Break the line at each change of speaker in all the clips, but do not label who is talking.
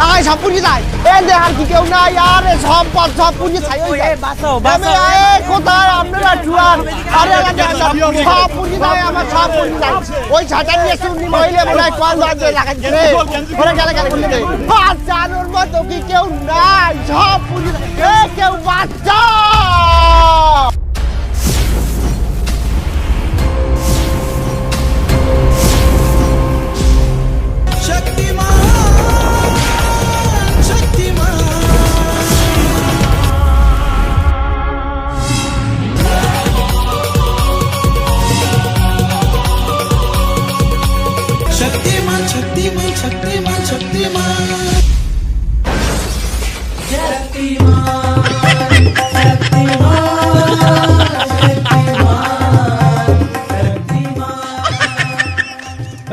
আয় সব পুড়িয়ে যায় এ দেখার কি কেউ নাই আরে সব পুড়িয়ে ছাই হয়ে যায় কোথায় আপনারা টুয়ার আরে সব পুড়িয়ে যায় আমার সব পুড়িয়ে যায় ওই ছাতা নিয়ে শুনি মহিলা মনে হয় কল বাজে লাগাচ্ছে রে ওরে গেলে খুলে দেয় বাচ্চানোর মতো কি কেউ নাই সব পুড়িয়ে যায় এ কেউ বাচ্চা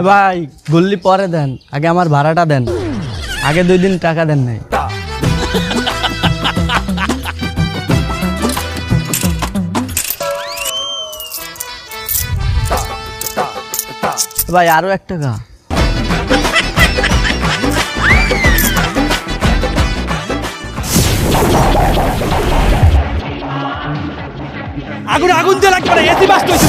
ভাই গুল্লি পরে দেন, আগে আমার ভাড়াটা দেন। আগে 2 দিন টাকা দেন নাই। ভাই আরো 1 টাকা।
আগুন আগুন দিয়ে লাগবে এসি বাস্ট হইছে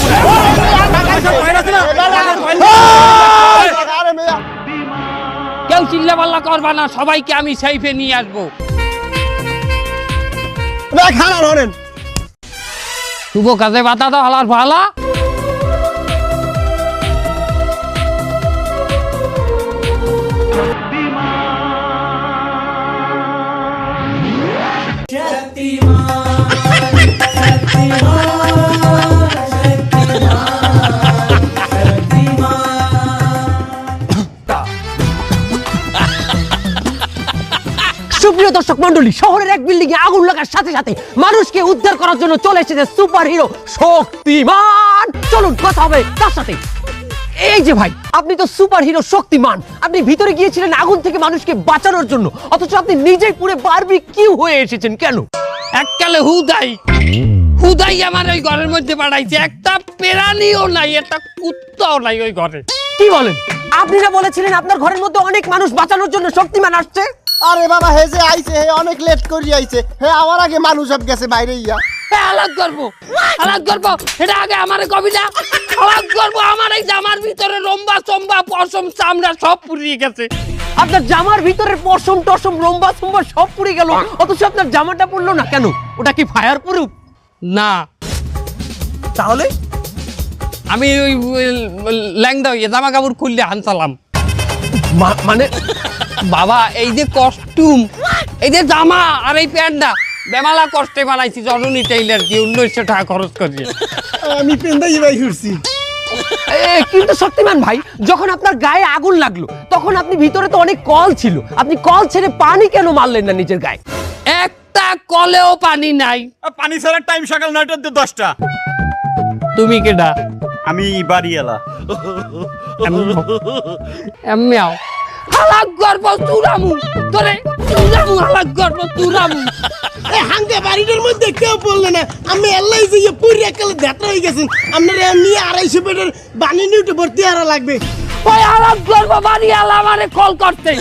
কেউ চিল্লাপাল্লা করবা না, সবাইকে আমি সেফে নিয়ে আসবো।
খানা ধরেন
শুভ কাজে বাতা দাও হালার ভালা।
সুপ্রিয় দর্শক মন্ডলী, শহরের এক বিল্ডিং এ আগুন লাগার সাথে সাথে মানুষকে উদ্ধার করার জন্য চলে এসেছে সুপার হিরো শক্তিমান। চলুন কথা হবে তার সাথে। এই যে ভাই, আপনি তো সুপার হিরো শক্তিমান, আপনি ভিতরে গিয়েছিলেন আগুন থেকে মানুষকে বাঁচানোর জন্য, অথচ আপনি নিজেই পুরো বারবিকিউ হয়ে এসেছেন কেন?
এককালে হুদাই আমার ওই ঘরের মধ্যে পাঠাইছে। একটা প্রাণীও নাই, একটা কুত্তাও নাই ওই ঘরে।
কি বলেন? আপনি না বলেছিলেন আপনার ঘরের মধ্যে অনেক মানুষ বাঁচানোর জন্য শক্তিমান আসছে?
আরে বাবা হে যে আইছে হে অনেক লেট করি আইছে হে আমার আগে মানুষ সব গেছে বাইরে ইয়া
আলাগ করবো এটা আগে আমার কবি না। আলাগ করবো আমার এই জামার ভিতরে লম্বা চম্বা পশম চামড়া সব পুড়িয়ে গেছে।
আপনার জামার ভিতরে পশম টসম লম্বা সম্বা সব পুড়ে গেল, অথচ আপনার জামাটা পড়লো না কেন? ওটা কি ফায়ার প্রুফ?
না।
তাহলে
আমি ওই ল্যাংদা জামা কাপড় খুললে হানসালাম।
মানে
বাবা এই যে কস্টিউম, এই যে জামা আর এই প্যান্টটা বেমালা কষ্টে বানাইছি জননী টেইলার কি 1900 টাকা খরচ করিয়ে।
আমি পেন্দাই ভাই ঘুরছি।
কিন্তু শক্তিমান ভাই, যখন আপনার গায়ে আগুন লাগলো তখন আপনি ভিতরে তো অনেক কল ছিল, আপনি কল ছেড়ে পানি কেন মারলেন না নিজের গায়ে?
একটা কলেও পানি নাই।
পানি ছাড়ার টাইম সকাল 9টা থেকে 10টা।
তুমি কেডা?
আমি বাড়িওয়ালা।
এমনিও হালাক গর্ব তুরামু তোরে তুরামু হালাক গর্ব তুরামু।
এ হাঙ্গে বাড়িটার মধ্যে কেউ বললে না, আমি এল্লাই যে পুরি একালে দেত্রা হয়ে গেছেন। আপনার এমনি 250 পেটের বানি নিউটে ভর্তি আরা লাগবে।
ওই হালাক গর্ব বাড়ি আলা আমারে কল করতে,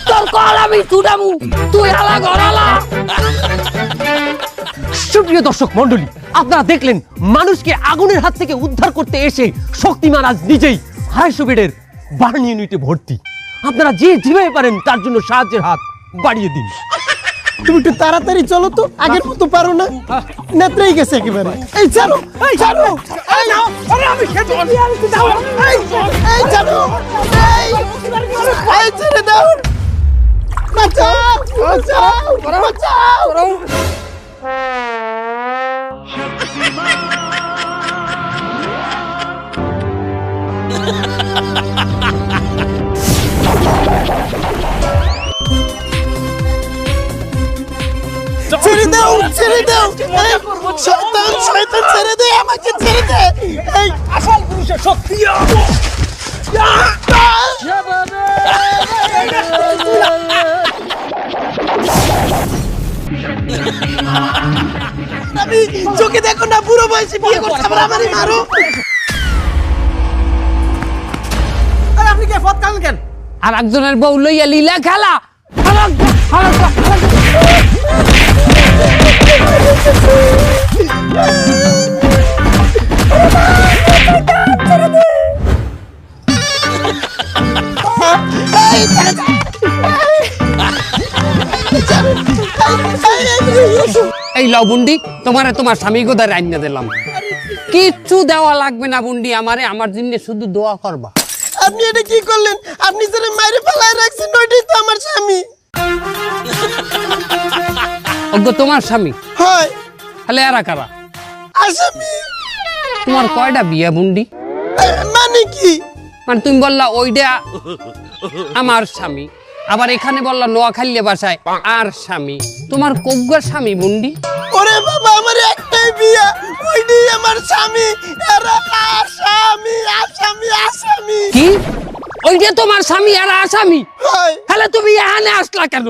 তোর কল আমি তুরামু, তুই হালা ঘরালা।
সুপ্রিয় দর্শক মন্ডলী, আপনারা দেখলেন মানুষকে আগুনের হাত থেকে উদ্ধার করতে এসে শক্তিমান আজ নিজেই 250 বেডের বার্ন ইউনিটে ভর্তি। আপনারা যে যেভাবে পারেন তার জন্য সাহায্যের হাত বাড়িয়ে দিন।
তুমি একটু তাড়াতাড়ি চলো তো, আগের মতো পারো না, নেত্রেই গেছে একেবারে। এই চলো এই চলো এই নাও, আরে আমি খেতে আনতে দাও। এই চলো এই ছেড়ে দাও, বাঁচাও বাঁচাও বাঁচাও। ছেড়ে দাও ছেড়ে দাও, শয়তান শয়তান ছেড়ে দে আমাকে, ছেড়ে দে। এই আসল পুরুষের শক্তি। আমি চোখে দেখো না, বুড়ো বয়সে বিয়ে করতে আবার আমারই মারো।
আপনি কে ফত কান কেন?
আর একজনের বউ লইয়া লীলা খেলা এই লও বুন্ডি, তোমারে তোমার স্বামী গোদারে আইনা দিলাম। কিচ্ছু দেওয়া লাগবে না বুন্ডি আমারে, আমার জন্য শুধু দোয়া করবা।
আপনি এটা কি করলেন? আপনি যারা মাইরে ফেলায় রাখছেন ওইটাই তো আমার স্বামী।
ওগো তোমার স্বামী?
হয়।
তাহলে এরা কারা?
আসামি।
তোমার কয়টা বিয়া বুন্ডি?
মানে কি?
মানে তুমি বললা ওইটা আমার স্বামী, আবার এখানে বললা নোয়াখালী বাসায় আর স্বামী। তোমার কগ্গার স্বামী বুন্ডি?
ওরে বাবা, আমার একটাই বিয়া, ওইটাই আমার স্বামী। এরা আসামি আসামি আসামি।
কি? ওইটা তোমার স্বামী আর আসামি?
হয়।
তাহলে তুমি এখানে আসলা কেন?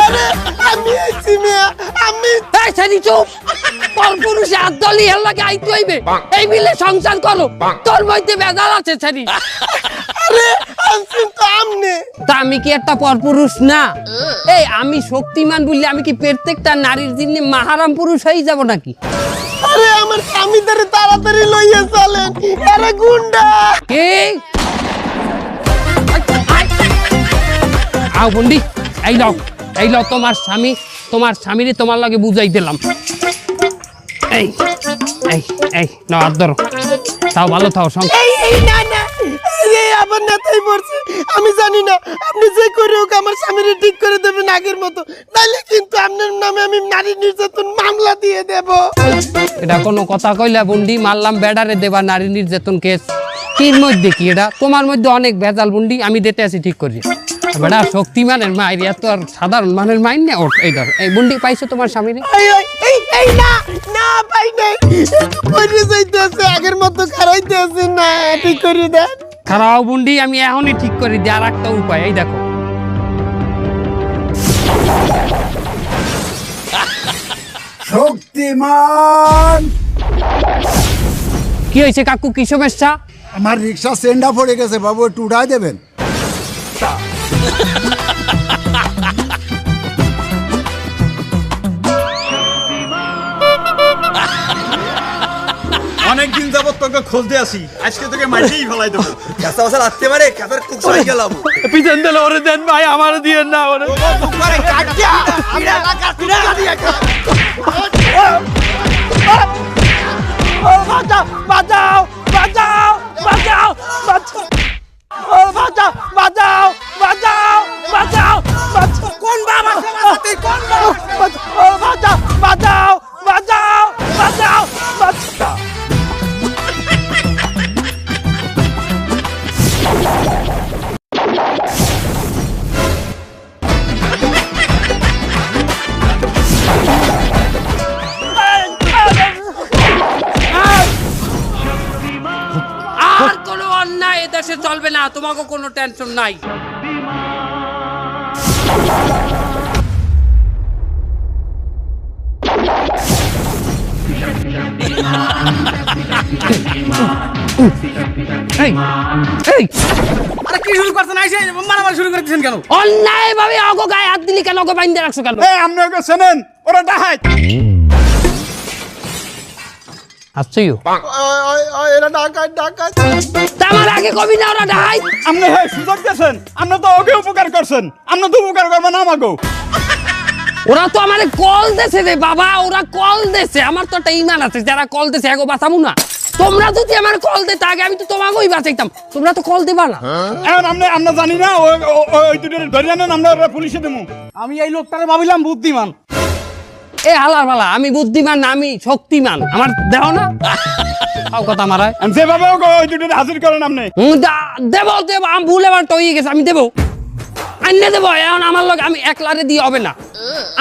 আরে আমি আছি মিয়া, আমি।
এই সারি চুপ। পরপুরুষে আদলি হেলাকে আইতে হইবে, এই মিলে সংসার করো। তোর মধ্যে বেজাল আছে সারি।
আরে আনছেন তো আমনে।
তা আমি কি একটা পরপুরুষ না? এই আমি শক্তিমান বললে আমি কি প্রত্যেকটা নারীর জন্য মাহারাম পুরুষ হয়ে যাব নাকি?
আরে আমার স্বামীদের তাড়াতাড়ি লইয়া চলেন, এরা গুন্ডা।
কে? আও বন্ডি, এই লও তোমার স্বামী, তোমার স্বামীরে তোমার লগে বুঝাই দিলাম। এই এই এই নাও হাত ধরো, তাও ভালো থাও সঙ্গ।
এই না না, এই আবার নেতাই পড়ছে। আমি জানি না, আপনি যে করে হোক আমার স্বামীরে ঠিক করে দেবেন আগের মতো, নাইলে কিন্তু আপনার নামে আমি নারী নির্যাতন মামলা দিয়ে দেব।
এটা কোনো কথা কইলা বন্ডি? মারলাম বেডারে দেবা নারী নির্যাতন কেস? কির মধ্যে কি এটা? তোমার মধ্যে অনেক ভেজাল বন্ডি, আমি দিতে আছি ঠিক করি। বেটা শক্তিমানের মায়ের এত আর সাধারণ মানের মাইন না। ওঠ, এই ধর, এই বন্ডি পাইছো তোমার স্বামীরে?
এই না না পাই নাই, পড়ে যাইতেছে, আগের মতো খারাইতেছে না, ঠিক করে দেন।
খারাপ বন্ডি, আমি এখনই ঠিক করে দিই। আর একটা উপায়, এই দেখো।
শক্তিমান,
কি হয়েছে কাকু, কি সমস্যা?
আমার রিক্সা সেন্ডা পড়ে গেছে বাবু, একটু উঠাই দেবেন?
অনেকদিন যাবত তোকে খুঁজতে আসি, আজকে তোকে মাইরেই ফেলাই দেবো।
কাঁচা মশলা আসতে পারে, কাঁচার কুকসাই গেলাম।
পিছন দিলে ওরে দেন ভাই, আমার দিয়ে না ওরে।
বাঁচাও বাঁচাও বাঁচাও বাঁচাও বাঁচাও, ও বাঁচাও বাঁচাও বাঁচাও বাঁচাও বাঁচাও। কোন বাবা তুই, কোন বাবা? ও বাঁচাও বাঁচাও বাঁচাও বাঁচাও বাঁচাও।
আর কোনো অন্যায় এদেশে চলবে না, তোমাকে কোনো টেনশন নাই। এই এই
আরে কি শুরু করছেন? আইসে মারামারি শুরু করে দিচ্ছেন কেন?
অন্যায় ভাবে অগো গায়ে হাত দিলি কেন? ওকে বাইন্ধে রাখছো কেন?
এই আপনি ওকে চেনেন? ওরা ডাহাত।
আসছেও
এরা ডাকাত ডাকাত।
তোমার আগে কবি না ওরা ডাই?
আপনি হ্যাঁ সুযোগ দিয়েছেন, আপনি তো ওকে উপকার করছেন, আপনি তো উপকার করবেন আমাকেও।
ওরা তো আমারে কল দেছে রে বাবা, ওরা কল দেছে। আমার তো একটা ইমান আছে, যারা কল দেছে এগো বাঁচাবো না। তোমরা যদি আমার কল দিতে আগে, আমি তো তোমাকেই বাঁচাইতাম। তোমরা তো কল দিবা না।
এখন আমরা জানি না, ওই দুটো ধরে আনেন, আমরা পুলিশে দেবো। আমি এই লোকটারে ভাবিলাম বুদ্ধিমান।
এ হালার ভালা, আমি বুদ্ধিমান না, আমি শক্তিমান। আমার দেহ না কথা মারায়।
যেভাবে ওই দুটো হাজির করেন আপনি।
দেবো দেবো, আমি ভুল এবার টইয়ে গেছে, আমি দেবো, আইনে দেবো। এখন আমার লগে আমি একলারে দিয়ে হবে না,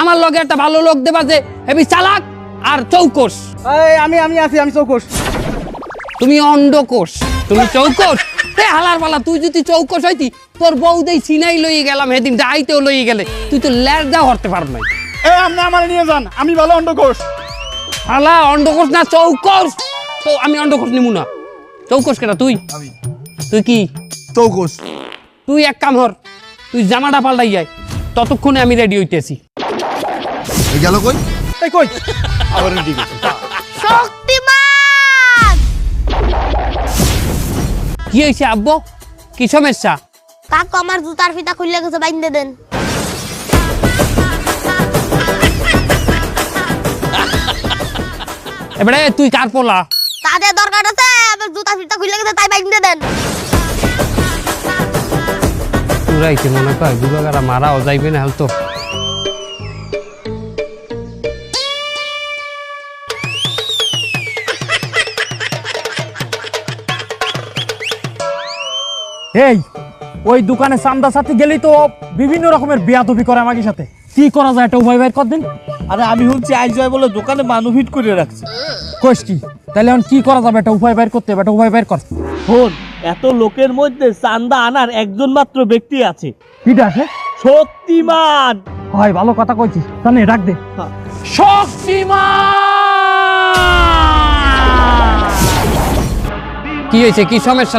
আমার লগে একটা ভালো লোক দেবা যে হেবি চালাক আর চৌকস।
আমি আছি, আমি চৌকস।
তুমি অন্ডকোষ, তুমি চৌকস। এ হালার পালা, তুই যদি চৌকস হইতি, তোর বউ দেই সিনাই লইয়ে গেলাম সেদিন, ডাইতেও লইয়ে গেলে, তুই তো লেরদা হরতে পারব না।
আপনি আমার নিয়ে যান, আমি ভালো অন্ডকোষ।
হালা অন্ডকোষ না চৌকস। তো আমি অন্ডকোষ নিমু না। চৌকস কেটা তুই? তুই কি
চৌকস।
তুই এক কাম হর, তুই জামাটা পাল্টাই যায়, ততক্ষণে আমি রেডি হইতেছি।
এই গেল কই?
এই কই আবার রেডি গেছে।
শক্তিমান
কি হয়েছে আব্বু, কি সমস্যা?
কাকু আমার জুতার ফিতা খুলে গেছে, বাইন্ধে দেন।
এবারে তুই কার পোলা?
তাদের দরকার আছে, আমার জুতার ফিতা খুলে গেছে, তাই বাইন্ধে দেন।
পুরাইছে মনে কয় দুগাগারা মারাও যাইবে না হয়তো।
এই ওই দোকানে চান্দা সাথে গেলেই তো বিভিন্ন রকমের বেয়াদবি করে আমাকে সাথে। কি করা যায় একটা উপায় বের কর দিন।
আরে আমি শুনছি আইজ হয় বলে দোকানে মানুষ হিট করে রাখছে।
কোষ কি তাহলে এখন কি করা যাবে, একটা উপায় বের করতে হবে, একটা উপায় বের কর।
শোন, এত লোকের মধ্যে চান্দা আনার একজন মাত্র ব্যক্তি আছে,
কিটা আছে?
শক্তিমান।
হয় ভালো কথা কইছিস, তাহলে ডাক দে। শক্তিমান!
কি হয়েছে, কি সমস্যা?